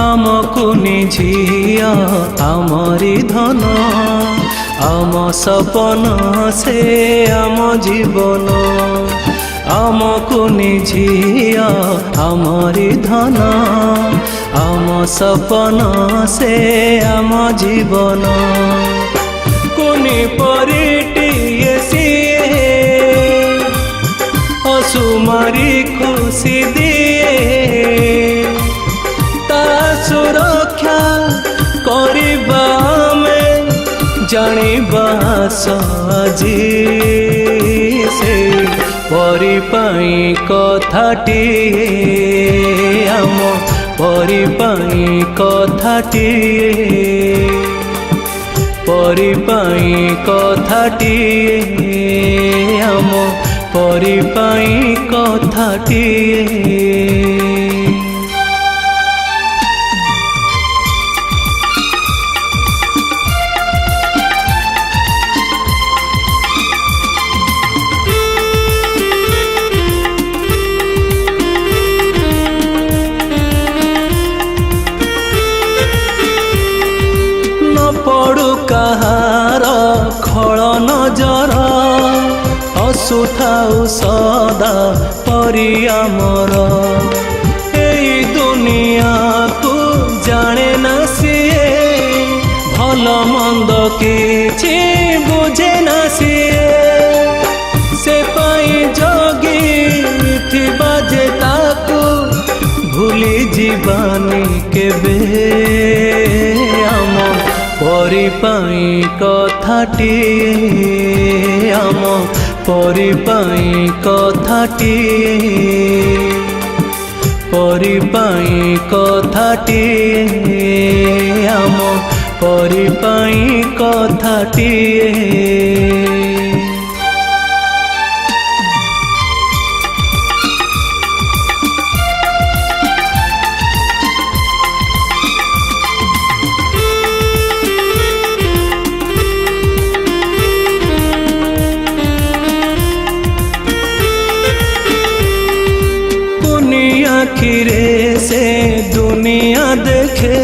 आमको निझिया आमरी धन आम सपन से आम जीवन आमको निझिया आमरी धन आम सपन से आम जीवन कोनी परिटिए सिए असुमारी खुशी दिए ता सुरक्षा करिबा में जानिबा सजी से परि पाई कथाटी आम परि पाई कथाटी परि पाई कथाटी आम परि पाई कथाटी पड़ू कहार खल नजर हसुथाऊ सदा परि आमर एई दुनिया को जाने ना सिए भल मंद किछि बुझे ना सिए से पाई जगी थिबा जे ताकू भूली जीवानी केबे आम परि पाई कथाटी आम परि पाई कथाटी परि पाई कथाटी आम परि पाई कथाटी आखिरे से दुनिया देखे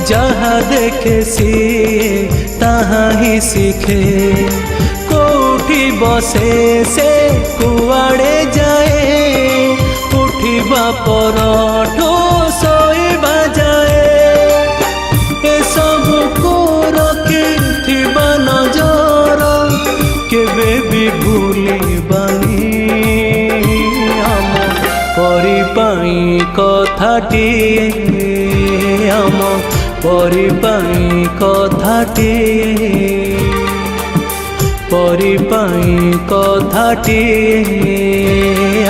जहाँ देखे सीए तहाँ ही सीखे कोठी बसे से कुआड़े जाए उठिबा परठो सोइबा जाए ए सब को रखिथिबा नजर केबे भी भूलिबानी परि पाई कथाटी आम परि पाई कथाटी परि पाई कथाटी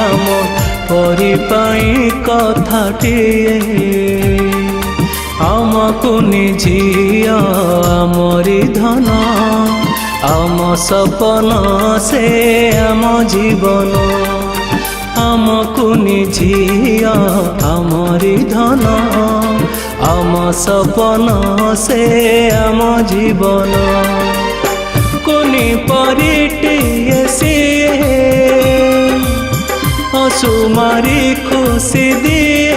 आम परि पाई कथाटी आमको निझिया आमरी धन आम सपन से आम जीवन आमको निझिया आमरी धन आम सपन से आम जीवन कोनी परिटिए सिए असुमारी खुशी दिए